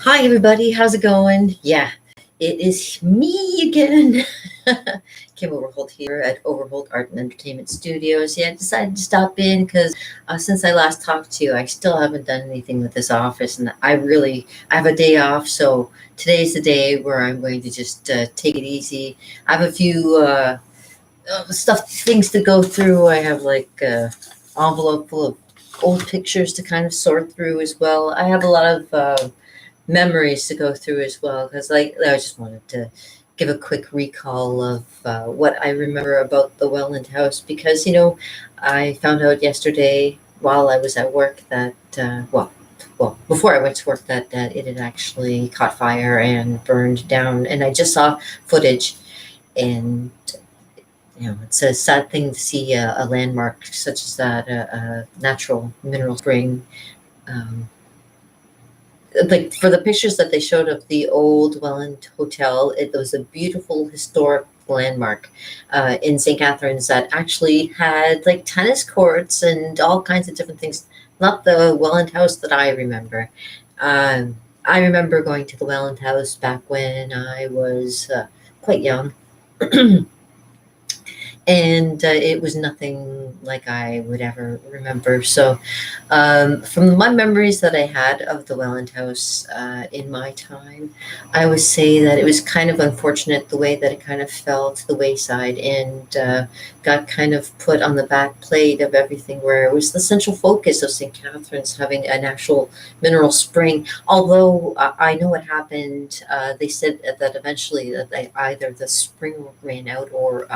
Hi, everybody. How's it going? Yeah, it is me again. Kim Overholt here at Overholt Art and Entertainment Studios. Yeah, I decided to stop in because since I last talked to you, I still haven't done anything with this office, and I have a day off, so today's the day where I'm going to just take it easy. I have a few things to go through. I have like envelope full of old pictures to kind of sort through as well. I have a lot of memories to go through as well because I just wanted to give a quick recall of what I remember about the Welland house because I found out yesterday while I was at work that before I went to work that it had actually caught fire and burned down, and I just saw footage. And it's a sad thing to see a landmark such as that, a natural mineral spring. Um, like for the pictures that they showed of the old Welland Hotel, it was a beautiful historic landmark in St. Catharines that actually had like tennis courts and all kinds of different things. Not the Welland House that I remember. I remember going to the Welland House back when I was quite young. And it was nothing like I would ever remember. So, from my memories that I had of the Welland House in my time, I would say that it was kind of unfortunate the way that it kind of fell to the wayside and got kind of put on the back plate of everything, where it was the central focus of St. Catharines having an actual mineral spring. Although I know what happened, they said that eventually that either the spring ran out or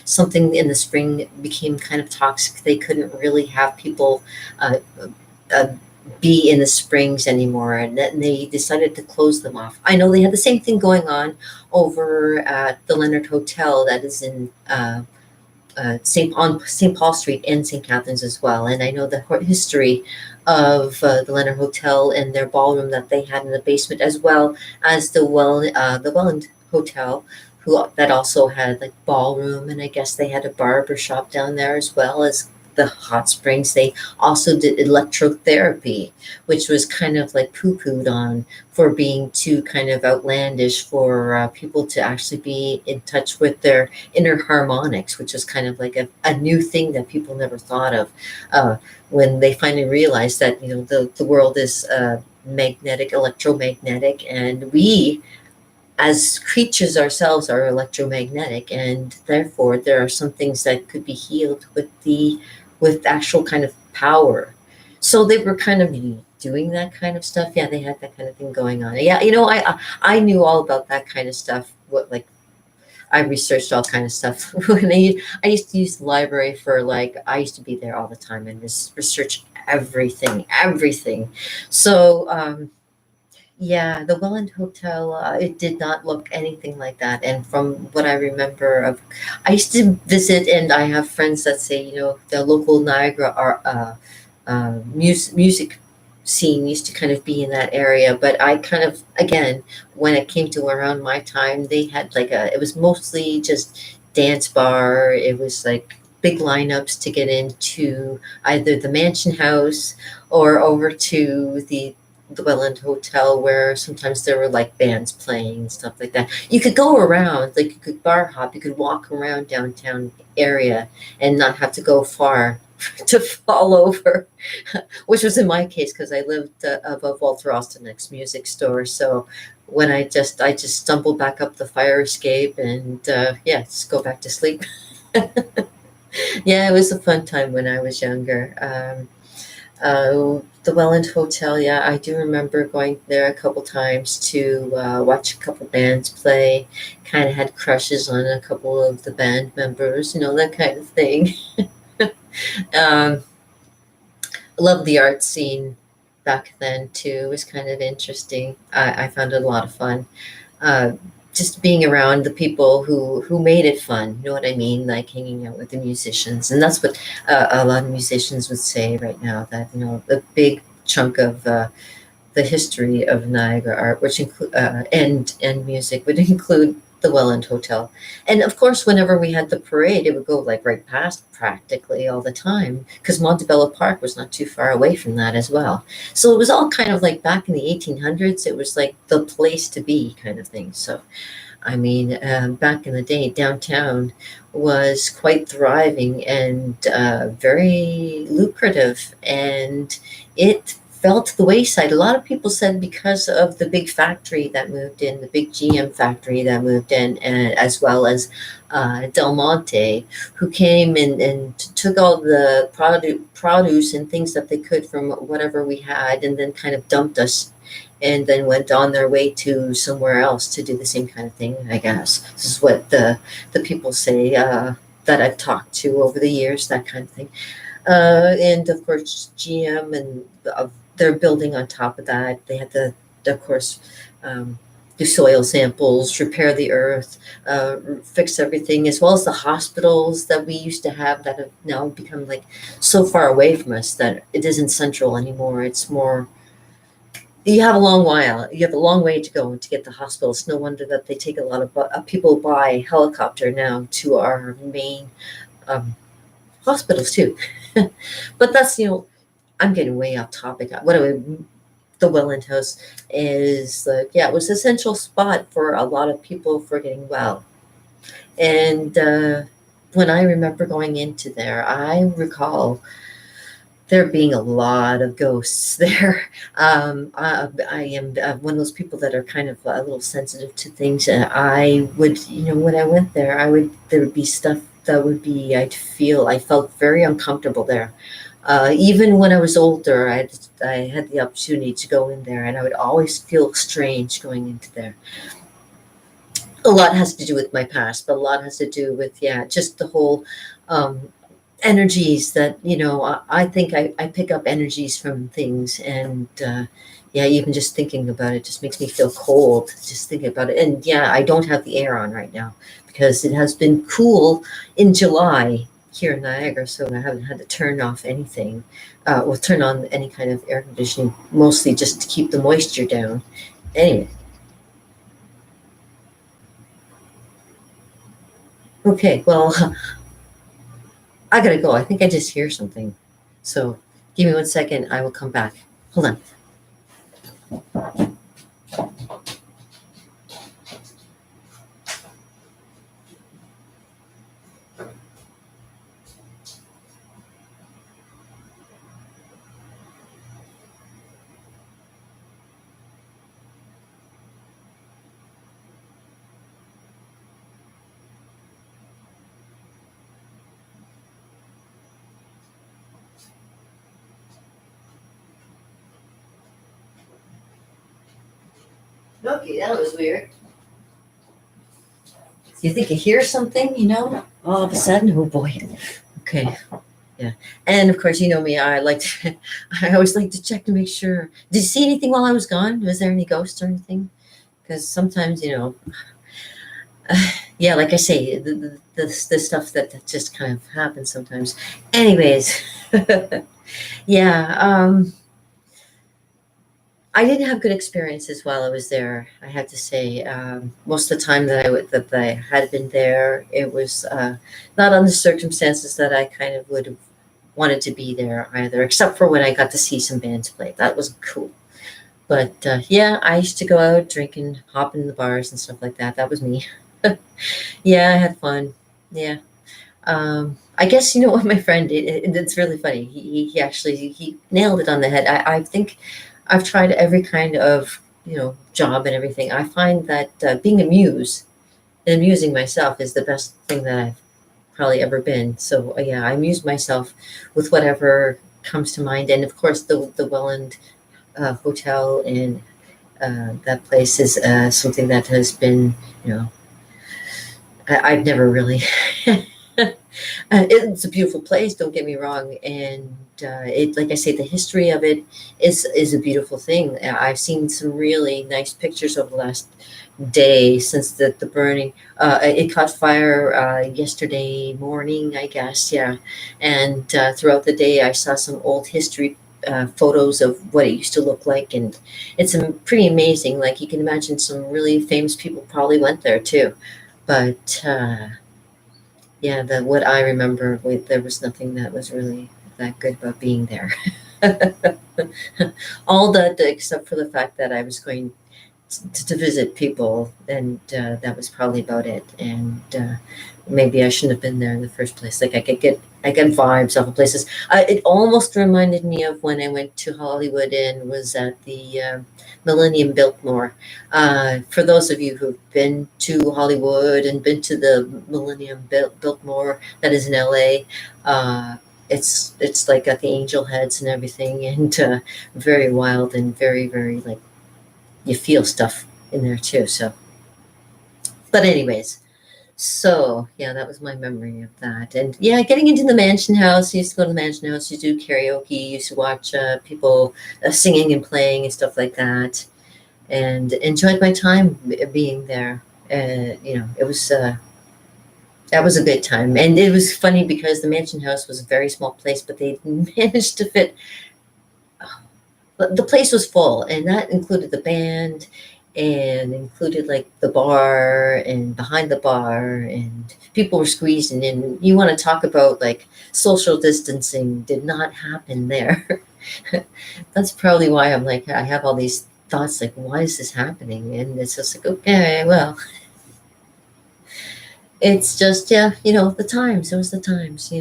something in the spring became kind of toxic. They couldn't really have people uh, uh, be in the springs anymore, and then they decided to close them off. I know they had the same thing going on over at the Leonard Hotel that is in St. Paul Street and St. Catharines as well. And I know the history of the Leonard Hotel and their ballroom that they had in the basement, as well as the Welland Hotel, that also had like ballroom, and I guess they had a barber shop down there as well as the hot springs. They also did electrotherapy, which was kind of like poo-pooed on for being too kind of outlandish for people to actually be in touch with their inner harmonics, which was kind of like a new thing that people never thought of when they finally realized that the world is magnetic, electromagnetic, and we as creatures ourselves are electromagnetic, and therefore there are some things that could be healed with actual kind of power. So they were kind of doing that kind of stuff. Yeah, they had that kind of thing going on. Yeah, I knew all about that kind of stuff. What like I researched all kind of stuff when I used to use the library for like I used to be there all the time and research everything. So yeah, the Welland Hotel, it did not look anything like that. And from what I remember I used to visit, and I have friends that say, the local Niagara music scene used to kind of be in that area. But I kind of, again, when it came to around my time, they had like it was mostly just dance bar. It was like big lineups to get into either the Mansion House or over to the Welland Hotel, where sometimes there were like bands playing and stuff like that. You could go around, like you could bar hop, you could walk around downtown area and not have to go far to fall over, which was in my case because I lived above Walter Austin's music store. So when I just stumbled back up the fire escape and yeah, just go back to sleep. Yeah, it was a fun time when I was younger. The Welland Hotel, yeah, I do remember going there a couple times to watch a couple bands play. Kind of had crushes on a couple of the band members, that kind of thing. um, Loved the art scene back then too. It was kind of interesting. I found it a lot of fun. Uh, just being around the people who made it fun. You know what I mean? Like hanging out with the musicians, and that's what a lot of musicians would say right now. That a big chunk of the history of Niagara art, which include and music, would include the Welland Hotel. And of course, whenever we had the parade, it would go like right past practically all the time because Montebello Park was not too far away from that as well. So it was all kind of like back in the 1800s, it was like the place to be kind of thing. So I mean, back in the day, downtown was quite thriving and very lucrative, and it fell to the wayside. A lot of people said because of the big factory that moved in, the big GM factory that moved in, and as well as Del Monte, who came and took all the produce and things that they could from whatever we had, and then kind of dumped us and then went on their way to somewhere else to do the same kind of thing, I guess. This is what the people say that I've talked to over the years, that kind of thing. And of course, GM and they're building on top of that. They had to, of course, do soil samples, repair the earth, fix everything, as well as the hospitals that we used to have that have now become like so far away from us that it isn't central anymore. It's more, you have a long while. You have a long way to go to get the hospital. It's no wonder that they take a lot of people by helicopter now to our main hospitals too. But that's, I'm getting way off topic. The Welland House is like, yeah, it was an essential spot for a lot of people for getting well. And when I remember going into there, I recall there being a lot of ghosts there. I am one of those people that are kind of a little sensitive to things. And I would, when I went there, there would be stuff that would be, I felt very uncomfortable there. Even when I was older, I had the opportunity to go in there, and I would always feel strange going into there. A lot has to do with my past, but a lot has to do with, yeah, just the whole um, energies that, I think I pick up energies from things. And yeah, even just thinking about it just makes me feel cold, just thinking about it. And yeah, I don't have the air on right now because it has been cool in July here in Niagara, so I haven't had to turn off anything or turn on any kind of air conditioning, mostly just to keep the moisture down. Anyway, okay, well, I gotta go. I think I just hear something. So give me 1 second. I will come back. Hold on. Okay, that was weird. You think you hear something, all of a sudden, oh boy. Okay, yeah. And of course, you know me, I like to, I always like to check to make sure. Did you see anything while I was gone? Was there any ghosts or anything? Because sometimes, yeah, like I say, the stuff that just kind of happens sometimes. Anyways, yeah, I didn't have good experiences while I was there. I have to say, most of the time that I had been there, it was not on the circumstances that I kind of would have wanted to be there either, except for when I got to see some bands play. That was cool. But yeah, I used to go out drinking, hop in the bars and stuff like that. That was me. Yeah, I had fun. Yeah. I guess you know what, my friend. It's really funny. He actually he nailed it on the head. I think I've tried every kind of job and everything. I find that being amused and amusing myself is the best thing that I've probably ever been. So yeah, I amuse myself with whatever comes to mind. And of course, the Welland Hotel and that place is something that has been, you know, I've never really. It's a beautiful place. Don't get me wrong, and it, like I say, the history of it is a beautiful thing. I've seen some really nice pictures over the last day since the burning. It caught fire yesterday morning, I guess. Yeah, and throughout the day, I saw some old history photos of what it used to look like, and it's pretty amazing. Like you can imagine, some really famous people probably went there too. But yeah, the what I remember, there was nothing that was really that good about being there. All that except for the fact that I was going to visit people, and that was probably about it. And maybe I shouldn't have been there in the first place. Like I get vibes off of places. It almost reminded me of when I went to Hollywood and was at the Millennium Biltmore. For those of you who've been to Hollywood and been to the Millennium Biltmore, that is in LA. It's like got the angel heads and everything, and very wild and very very like you feel stuff in there too. So, but anyways, so yeah, that was my memory of that. And yeah, getting into the Mansion House, I used to go to the Mansion House, used to do karaoke, used to watch people singing and playing and stuff like that, and enjoyed my time being there. It was that was a good time, and it was funny because the Mansion House was a very small place, but they managed to fit. But the place was full, and that included the band, and included like the bar and behind the bar, and people were squeezing in. You want to talk about like social distancing did not happen there. That's probably why I'm like I have all these thoughts like why is this happening? And it's just like okay, well, it's just yeah, the times. It was the times,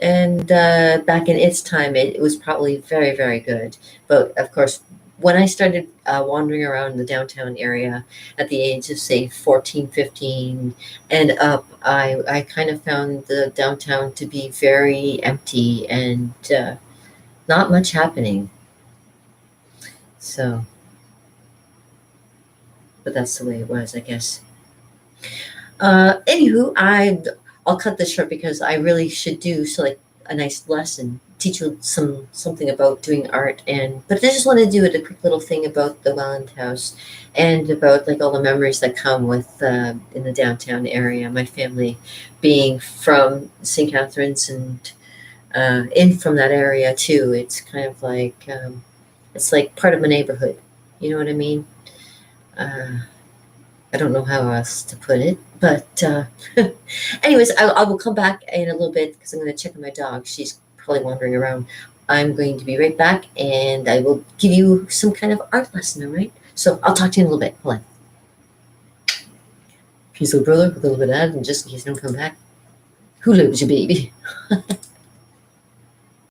and back in its time, it was probably very, very good. But of course, when I started wandering around the downtown area at the age of, say, 14, 15, and up, I kind of found the downtown to be very empty and not much happening. So, but that's the way it was, I guess. Anywho, I'll cut this short because I really should do so like a nice lesson, teach you something about doing art, but I just want to do it a quick little thing about the Welland House and about like all the memories that come with in the downtown area. My family being from St. Catharines and in from that area too. It's kind of like it's like part of my neighborhood. You know what I mean? Uh, I don't know how else to put it, but anyways, I will come back in a little bit because I'm going to check on my dog. She's probably wandering around. I'm going to be right back, and I will give you some kind of art lesson, all right? So I'll talk to you in a little bit. Hold on. Peace, little brother, with a little bit of that, and just in case I don't come back, who lives you, baby?